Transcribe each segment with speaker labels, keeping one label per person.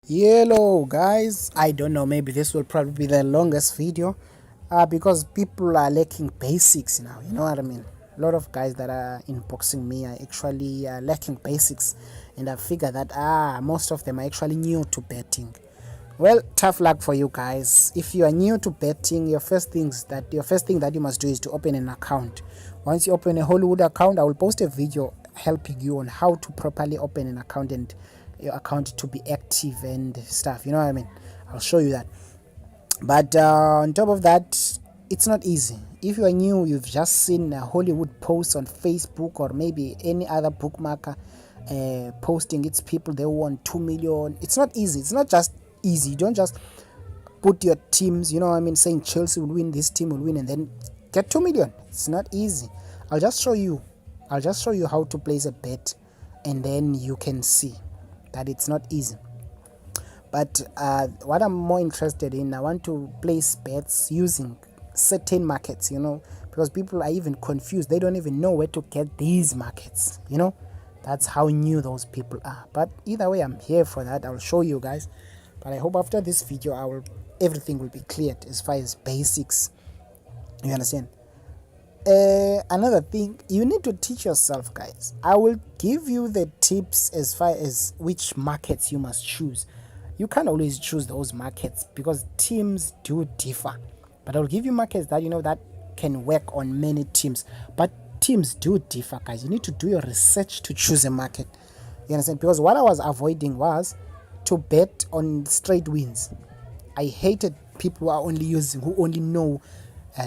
Speaker 1: Hello guys, I don't know, maybe this will probably be the longest video because people are lacking basics now, you know what I mean. A lot of guys that are inboxing me are actually lacking basics, and I figure that most of them are actually new to betting. Well, tough luck for you guys. If you are new to betting, your first thing that you must do is to open an account. Once you open a Hollywood account, I will post a video helping you on how to properly open an account and your account to be active and stuff. You know what I mean? I'll show you that. But on top of that, it's not easy. If you are new, you've just seen a Hollywood post on Facebook or maybe any other bookmaker posting its people, they won 2 million. It's not easy. It's not just easy. You don't just put your teams, you know what I mean, saying Chelsea will win, this team will win, and then get 2 million. It's not easy. I'll just show you how to place a bet, and then you can see that it's not easy. But what I'm more interested in, I want to place bets using certain markets, you know, because people are even confused. They don't even know where to get these markets, you know. That's how new those people are. But either way, I'm here for that. I'll show you guys. But I hope after this video, everything will be cleared as far as basics. You understand? Another thing, you need to teach yourself, guys. I will give you the tips as far as which markets you must choose. You can't always choose those markets because teams do differ, but I'll give you markets that you know that can work on many teams, but teams do differ, guys. You need to do your research to choose a market. You understand? Because what I was avoiding was to bet on straight wins. I hated people who only know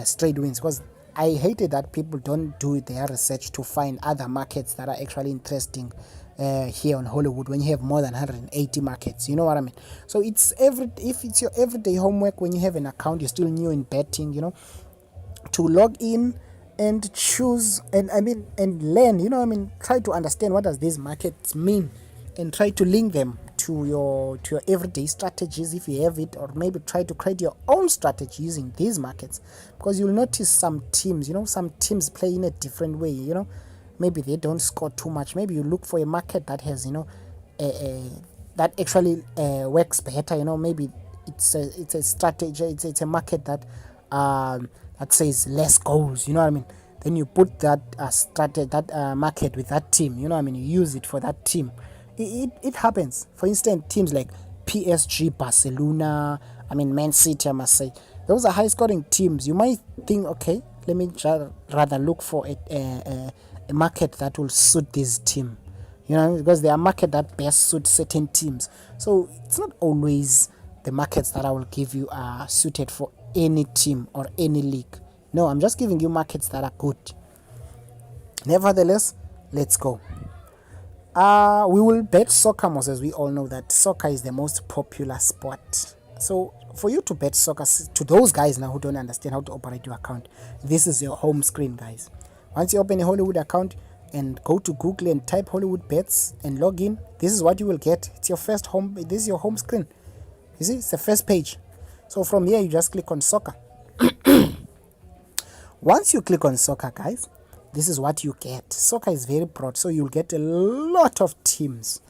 Speaker 1: straight wins, because I hated that people don't do their research to find other markets that are actually interesting here on Hollywood when you have more than 180 markets. You know what I mean? So if it's your everyday homework when you have an account, you're still new in betting, you know, to log in and choose and learn, you know what I mean, try to understand what does these markets mean and try to link them to your everyday strategies if you have it, or maybe try to create your own strategy using these markets, because you'll notice some teams play in a different way, you know. Maybe they don't score too much. Maybe you look for a market that has, you know, that actually works better, you know. Maybe it's a strategy, it's a market that that says less goals, you know what I mean. Then you put that market with that team, you know what I mean, you use it for that team. It happens. For instance, teams like PSG, Barcelona, Man City, I must say, those are high scoring teams. You might think, okay, let me rather look for a market that will suit this team, you know, because there are market that best suit certain teams. So it's not always the markets that I will give you are suited for any team or any league. No, I'm just giving you markets that are good. Nevertheless, let's go. We will bet soccer, most, as we all know that soccer is the most popular sport. So for you to bet soccer, to those guys now who don't understand how to operate your account, this is your home screen, guys. Once you open a Hollywood account and go to Google and type Hollywood bets and log in, this is what you will get. It's your first home. This is your home screen. You see, it's the first page. So from here, you just click on soccer. Once you click on soccer, guys, this is what you get. Soccer is very broad, so you'll get a lot of teams.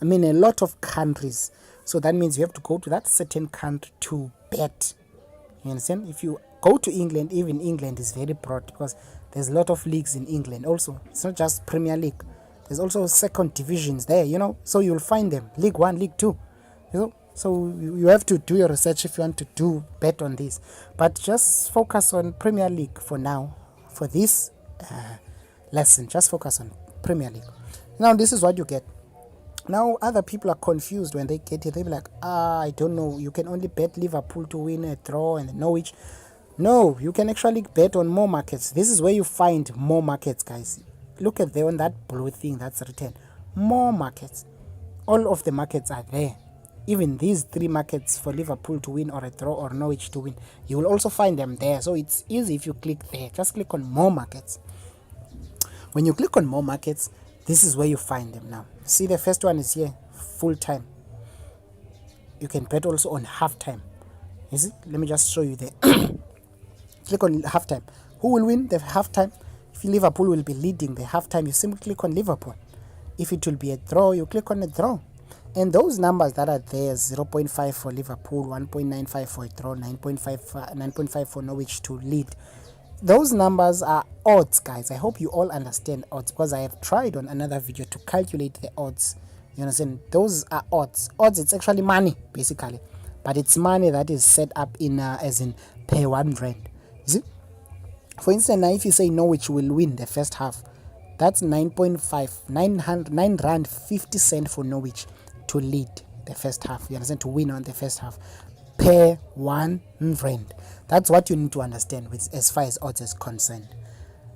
Speaker 1: A lot of countries. So that means you have to go to that certain country to bet. You understand? If you go to England, even England is very broad because there's a lot of leagues in England. Also, it's not just Premier League. There's also second divisions there, you know. So you'll find them. League 1, League 2. You know? So you have to do your research if you want to bet on this. But just focus on Premier League for now. For this lesson, just focus on Premier League. Now this is what you get. Now other people are confused when they get it. They'll be like, I don't know, you can only bet Liverpool to win, a draw, and Norwich. No, you can actually bet on more markets. This is where you find more markets, guys. Look at there on that blue thing that's written more markets. All of the markets are there. Even these 3 markets for Liverpool to win or a draw or Norwich to win, you will also find them there. So it's easy if you click there. Just click on more markets. When you click on more markets, this is where you find them now. See, the first one is here, full time. You can bet also on half time. You see, let me just show you there. Click on half time. Who will win the half time? If Liverpool will be leading the half time, you simply click on Liverpool. If it will be a draw, you click on a draw. And those numbers that are there, 0.5 for Liverpool, 1.95 for a draw, 9.5 for Norwich to lead, those numbers are odds, guys. I hope you all understand odds, because I have tried on another video to calculate the odds. You understand? Those are odds. Odds, it's actually money, basically. But it's money that is set up in as in per 1 rand. You see? For instance, now if you say Norwich will win the first half, that's 9.5, 9 rand 50 cent for Norwich to lead the first half. You understand? To win on the first half per 1 rand. That's what you need to understand with as far as odds is concerned.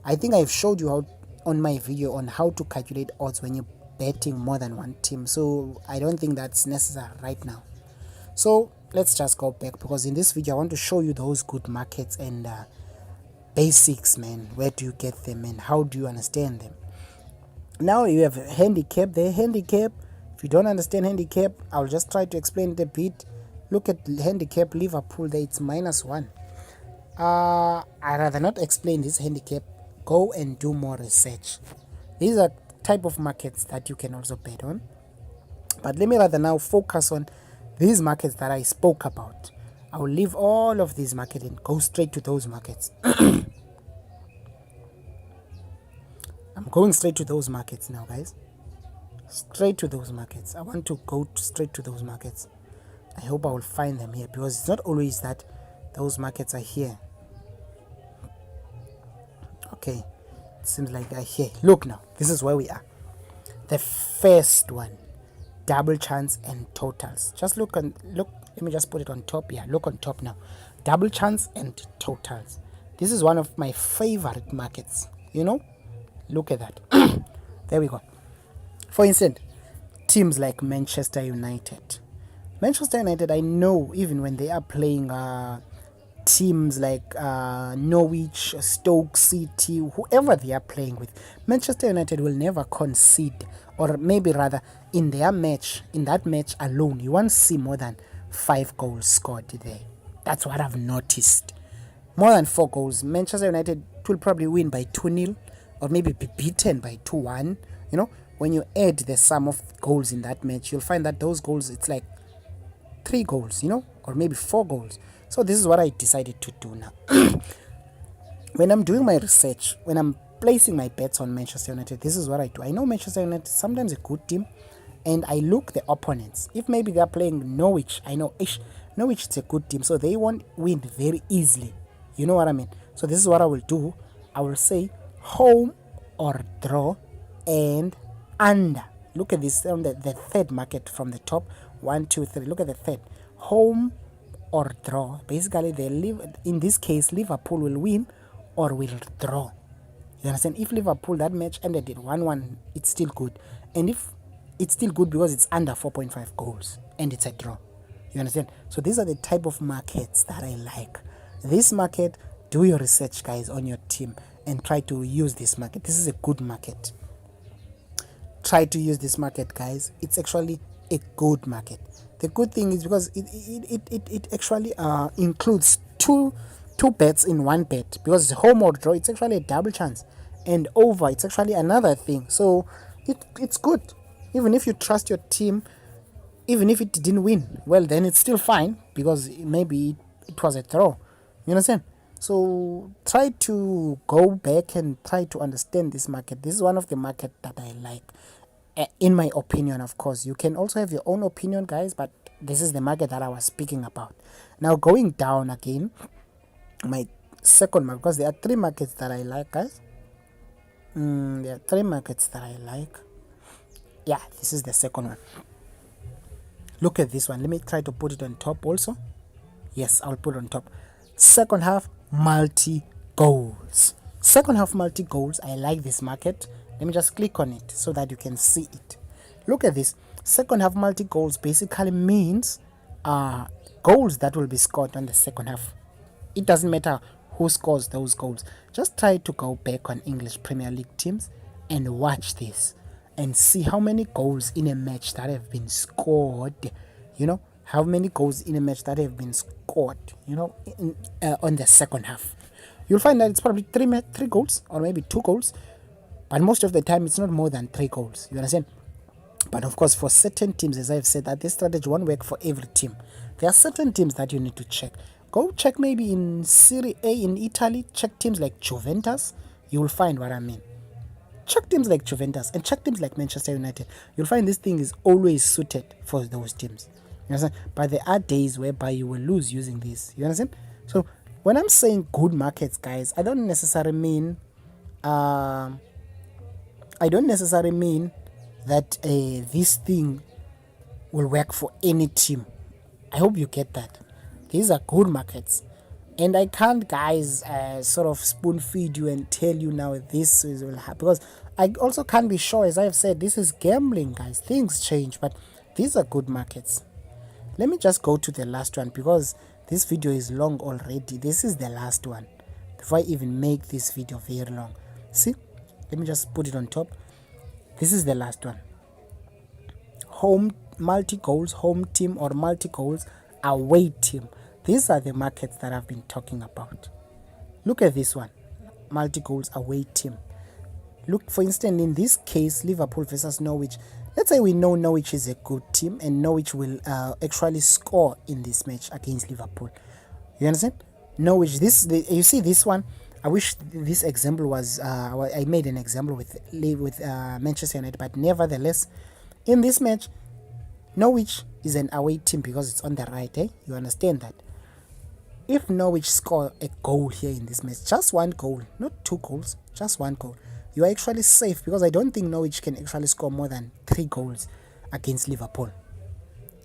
Speaker 1: I think I've showed you how on my video on how to calculate odds when you're betting more than one team. So I don't think that's necessary right now. So let's just go back, because in this video I want to show you those good markets and basics, man. Where do you get them and how do you understand them? Now you have handicap there. Handicap, if you don't understand handicap, I'll just try to explain it a bit. Look at handicap Liverpool there, it's -1. I'd rather not explain this handicap. Go and do more research. These are type of markets that you can also bet on. But let me rather now focus on these markets that I spoke about. I will leave all of these markets and go straight to those markets. I'm going straight to those markets now, guys. Straight to those markets. I want to go straight to those markets. I hope I will find them here, because it's not always that those markets are here. Okay, it seems like they're here. Look now, this is where we are. The first one, double chance and totals. Just look. Let me just put it on top here. Look on top now. Double chance and totals. This is one of my favorite markets. You know, look at that. There we go. For instance, teams like Manchester United. Manchester United, I know even when they are playing teams like Norwich, Stoke City, whoever they are playing with, Manchester United will never concede, or maybe rather in their match, in that match alone, you won't see more than 5 goals scored there. That's what I've noticed. More than 4 goals. Manchester United will probably win by 2-0 or maybe be beaten by 2-1. You know, when you add the sum of goals in that match, you'll find that those goals, it's like 3 goals, you know, or maybe 4 goals. So this is what I decided to do now. When I'm doing my research, when I'm placing my bets on Manchester United, this is what I do. I know Manchester United is sometimes a good team, and I look the opponents. If maybe they're playing Norwich, I know Norwich is a good team, so they won't win very easily. You know what I mean? So this is what I will do. I will say home or draw and under. Look at this on the third market from the top. 1, 2, 3. Look at the third. Home or draw. Basically, in this case, Liverpool will win or will draw. You understand? If Liverpool, that match ended in 1-1, it's still good. And if it's still good because it's under 4.5 goals and it's a draw. You understand? So these are the type of markets that I like. This market, do your research, guys, on your team and try to use this market. This is a good market. Try to use this market, guys. It's actually a good market. The good thing is because it actually includes two bets in one bet, because home or draw, it's actually a double chance, and over, it's actually another thing. So it's good. Even if you trust your team, even if it didn't win, well, then it's still fine, because maybe it was a throw. You understand? So try to go back and try to understand this market. This is one of the market that I like, in my opinion. Of course, you can also have your own opinion, guys, but this is the market that I was speaking about. Now going down again, my second market, because there are 3 markets that I like, guys. There are 3 markets that I like. Yeah, this is the second one. Look at this one. Let me try to put it on top also. Yes, I'll put it on top. Second half multi-goals. Second half multi-goals. I like this market. Let me just click on it so that you can see it. Look at this. Second half multi-goals basically means goals that will be scored on the second half. It doesn't matter who scores those goals. Just try to go back on English Premier League teams and watch this and see how many goals in a match that have been scored. You know, how many goals in a match that have been scored, you know, on the second half. You'll find that it's probably 3 goals or maybe 2 goals. But most of the time, it's not more than 3 goals. You understand? But of course, for certain teams, as I've said, that this strategy won't work for every team. There are certain teams that you need to check. Go check maybe in Serie A in Italy, check teams like Juventus. You will find what I mean. Check teams like Juventus and check teams like Manchester United. You'll find this thing is always suited for those teams. You understand? But there are days whereby you will lose using this. You understand? So when I'm saying good markets, guys, I don't necessarily mean that this thing will work for any team. I hope you get that. These are good markets. And I can't, guys, sort of spoon feed you and tell you now this will happen. Because I also can't be sure, as I've said, this is gambling, guys. Things change, but these are good markets. Let me just go to the last one because this video is long already. This is the last one before I even make this video very long. See? Let me just put it on top. This is the last one. Home multi-goals, home team, or multi-goals, away team. These are the markets that I've been talking about. Look at this one. Multi-goals, away team. Look, for instance, in this case, Liverpool versus Norwich. Let's say we know Norwich is a good team and Norwich will actually score in this match against Liverpool. You understand? Norwich, you see this one? I wish this example was, I made an example with Manchester United, but nevertheless, in this match, Norwich is an away team because it's on the right, eh? You understand that? If Norwich score a goal here in this match, just one goal, not 2 goals, just 1 goal, you are actually safe because I don't think Norwich can actually score more than 3 goals against Liverpool.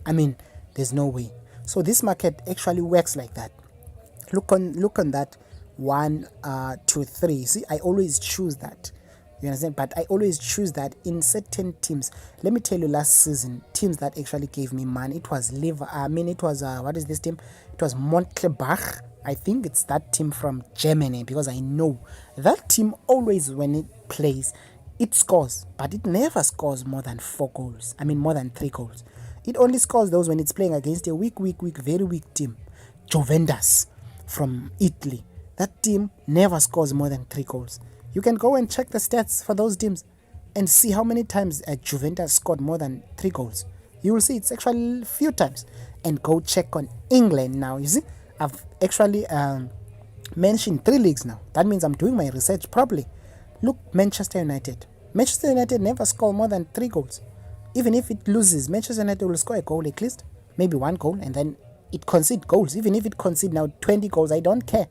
Speaker 1: I mean, there's no way. So this market actually works like that. Look on that 1, 2, 3. See, I always choose that. You understand? But I always choose that in certain teams. Let me tell you, last season, teams that actually gave me money, it was what is this team? It was Montelbach. I think it's that team from Germany because I know that team always, when it plays, it scores, but it never scores more than 4 goals. I mean, more than 3 goals. It only scores those when it's playing against a very weak team. Juventus from Italy. That team never scores more than 3 goals. You can go and check the stats for those teams and see how many times Juventus scored more than 3 goals. You will see it's actually a few times. And go check on England now. You see, I've actually mentioned 3 leagues now. That means I'm doing my research properly. Look, Manchester United. Manchester United never score more than 3 goals. Even if it loses, Manchester United will score a goal at least. Maybe 1 goal, and then it concedes goals. Even if it concedes now 20 goals, I don't care.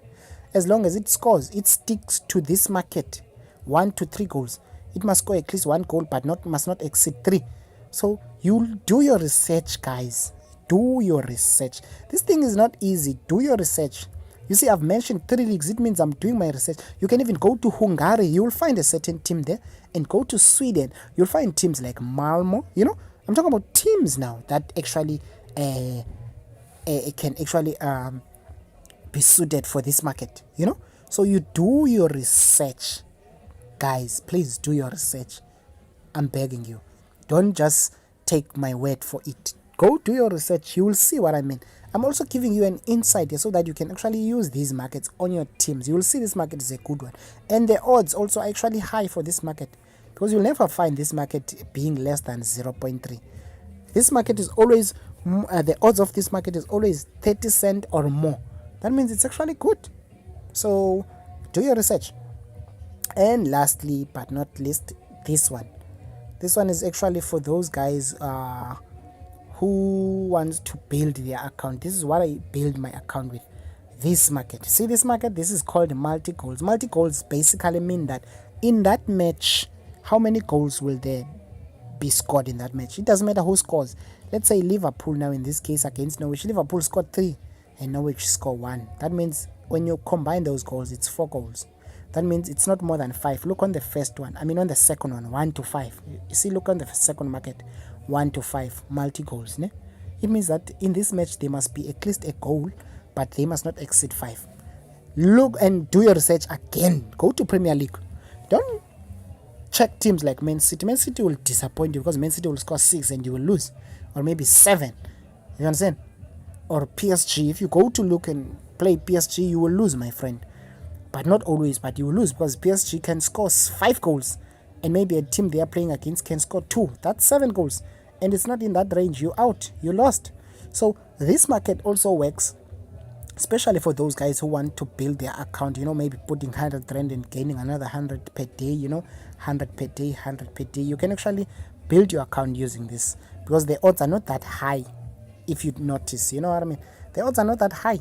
Speaker 1: As long as it scores, it sticks to this market. 1 to 3 goals. It must score at least 1 goal, but must not exceed 3. So you do your research, guys. Do your research. This thing is not easy. Do your research. You see, I've mentioned 3 leagues. It means I'm doing my research. You can even go to Hungary. You will find a certain team there. And go to Sweden. You'll find teams like Malmo. You know, I'm talking about teams now that actually can actually be suited for this market. You know, so you do your research, guys. Please do your research. I'm begging you. Don't just take my word for it. Go do your research. You will see what I mean. I'm also giving you an insight here so that you can actually use these markets on your teams. You will see this market is a good one. And the odds also are actually high for this market because you'll never find this market being less than 0.3. This market is always, the odds of this market is always 30 cents or more. That means it's actually good. So do your research. And lastly, but not least, this one. This one is actually for those guys who wants to build their account. This is what I build my account with. This market. See this market? This is called multi-goals. Multi-goals basically mean that in that match, how many goals will there be scored in that match? It doesn't matter who scores. Let's say Liverpool now in this case against Norwich. Liverpool scored 3 and Norwich scored 1. That means when you combine those goals, it's 4 goals. That means it's not more than 5. Look on the first one. I mean on the second one, 1 to 5. You see, look on the second market, 1 to 5 multi-goals. Ne? It means that in this match there must be at least a goal, but they must not exceed 5. Look and do your research again. Go to Premier League. Don't check teams like Man City. Man City will disappoint you because Man City will score 6 and you will lose, or maybe 7. You understand? Or PSG. If you go to look and play PSG, you will lose, my friend. But not always, but you will lose because PSG can score 5 goals and maybe a team they are playing against can score 2, that's 7 goals, and it's not in that range, you're out, you lost. So this market also works, especially for those guys who want to build their account, maybe putting 100 rand and gaining another 100 per day, 100 per day, 100 per day. You can actually build your account using this, because the odds are not that high. If you notice, you know what I mean, the odds are not that high.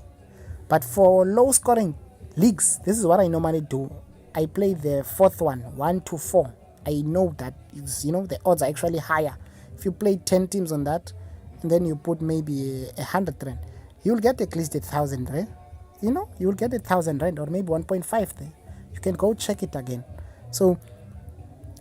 Speaker 1: But for low scoring leagues, this is what I normally do. I play the fourth one, 1 to 4. I know that the odds are actually higher. If you play 10 teams on that, and then you put maybe 100 rand, you'll get at least 1,000 rand. You'll get 1,000 rand, or maybe 1.5 there. You can go check it again. So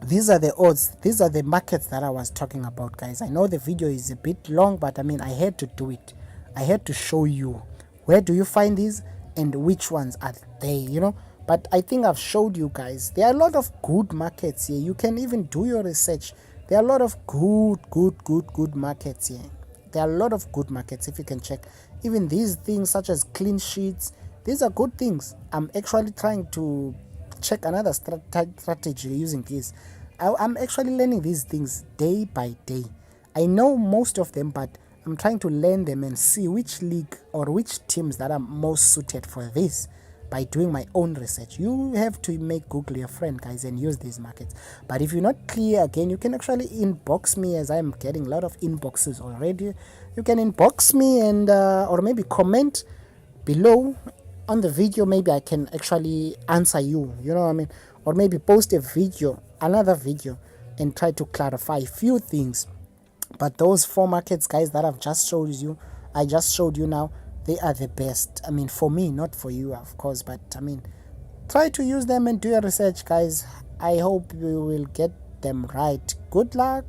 Speaker 1: these are the odds, these are the markets that I was talking about, guys. I know the video is a bit long, but I had to do it. I had to show you where do you find these and which ones are there, but I think I've showed you guys. There are a lot of good markets here. You can even do your research. There are a lot of good markets here. There are a lot of good markets if you can check. Even these things such as clean sheets, these are good things. I'm actually trying to check another strategy using this. I'm actually learning these things day by day. I know most of them, but I'm trying to learn them and see which league or which teams that are most suited for this by doing my own research. You have to make Google your friend, guys, and use these markets. But if you're not clear, again, you can actually inbox me, as I'm getting a lot of inboxes already. You can inbox me and or maybe comment below on the video. Maybe I can actually answer you, you know what I mean, or maybe post a video, another video, and try to clarify a few things. But those 4 markets, guys, that I just showed you now, they are the best. For me, not for you, of course, but try to use them and do your research, guys. I hope you will get them right. Good luck.